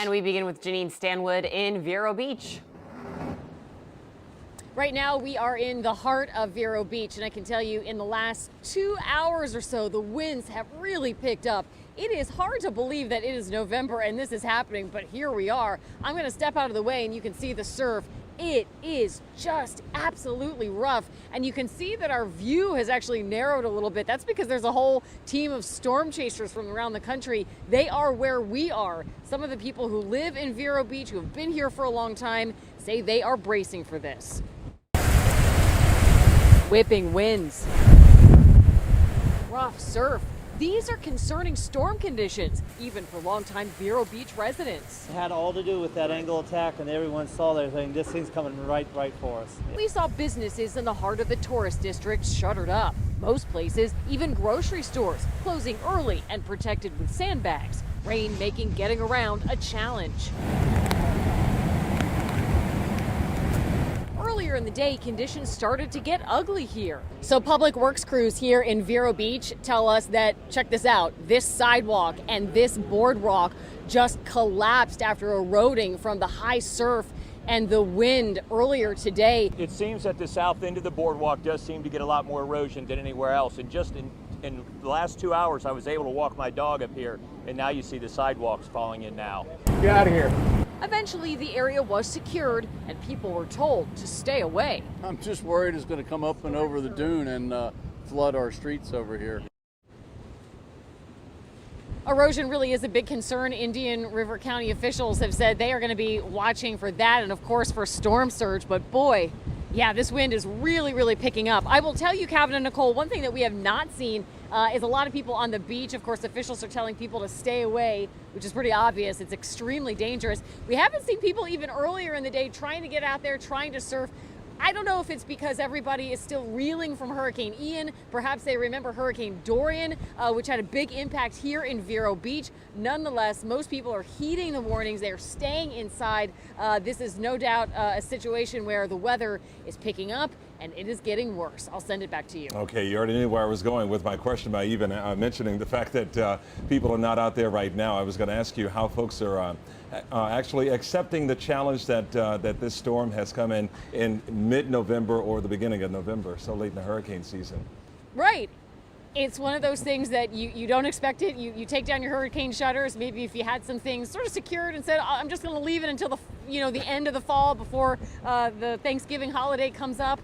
And we begin with Janine Stanwood in Vero Beach. Right now we are in the heart of Vero Beach, and I can tell you in the last 2 hours or so the winds have really picked up. It is hard to believe that it is November and this is happening, but here we are. I'm going to step out of the way and you can see the surf. It is just absolutely rough, and you can see that our view has actually narrowed a little bit. That's because there's a whole team of storm chasers from around the country. They are where we are. Some of the people who live in Vero Beach, who have been here for a long time, say they are bracing for this. Whipping winds, rough surf. These are concerning storm conditions, even for longtime Vero Beach residents. It had all to do with that angle attack, and everyone saw their thing. This thing's coming right for us. We saw businesses in the heart of the tourist district shuttered up. Most places, even grocery stores, closing early and protected with sandbags. Rain making getting around a challenge. Earlier in the day, conditions started to get ugly here. So public works crews here in Vero Beach tell us that, check this out, this sidewalk and this boardwalk just collapsed after eroding from the high surf and the wind earlier today. It seems that the south end of the boardwalk does seem to get a lot more erosion than anywhere else. And just in the last 2 hours, I was able to walk my dog up here, and now you see the sidewalks falling in now. Get out of here. Eventually, the area was secured and people were told to stay away. I'm just worried it's going to come up and over the dune and flood our streets over here. Erosion really is a big concern. Indian River County officials have said they are going to be watching for that and, of course, for storm surge. But boy, yeah, this wind is really picking up. I will tell you, Kevin and Nicole, one thing that we have not seen is a lot of people on the beach. Of course, officials are telling people to stay away, which is pretty obvious. It's extremely dangerous. We haven't seen people even earlier in the day trying to get out there, trying to surf. I don't know if it's because everybody is still reeling from Hurricane Ian. Perhaps they remember Hurricane Dorian, which had a big impact here in Vero Beach. Nonetheless, most people are heeding the warnings. They are staying inside. This is no doubt a situation where the weather is picking up and it is getting worse. I'll send it back to you. Okay, you already knew where I was going with my question by even mentioning the fact that people are not out there right now. I was going to ask you how folks are actually accepting the challenge that that this storm has come in mid-November or the beginning of November, so late in the hurricane season. Right. It's one of those things that you don't expect it. You take down your hurricane shutters. Maybe if you had some things sort of secured and said, I'm just going to leave it until the end of the fall before the Thanksgiving holiday comes up.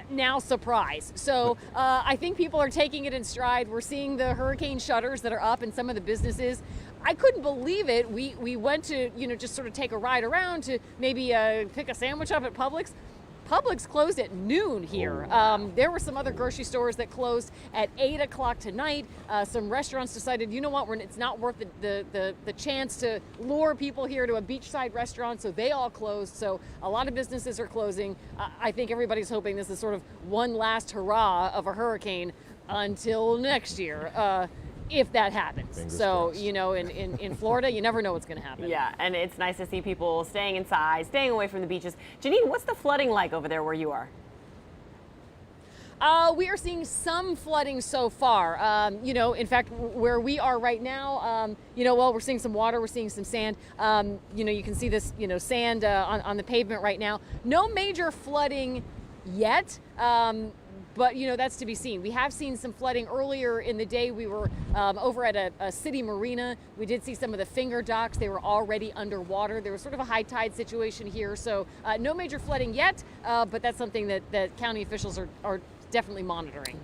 Now, surprise. So I think people are taking it in stride. We're seeing the hurricane shutters that are up in some of the businesses. I couldn't believe it. We went to just sort of take a ride around to maybe pick a sandwich up at Publix. Publix closed at noon here. There were some other grocery stores that closed at 8 o'clock tonight. Some restaurants decided, you know what, it's not worth the chance to lure people here to a beachside restaurant, so they all closed. So a lot of businesses are closing. I think everybody's hoping this is sort of one last hurrah of a hurricane until next year. If that happens. Fingers so, crossed. in Florida, you never know what's going to happen. Yeah, and it's nice to see people staying inside, staying away from the beaches. Janine, what's the flooding like over there where you are? We are seeing some flooding so far. In fact, where we are right now, we're seeing some water, we're seeing some sand. You can see this, sand on the pavement right now. No major flooding yet. But, that's to be seen. We have seen some flooding earlier in the day. We were over at a city marina. We did see some of the finger docks. They were already underwater. There was sort of a high tide situation here. So no major flooding yet, but that's something that county officials are definitely monitoring.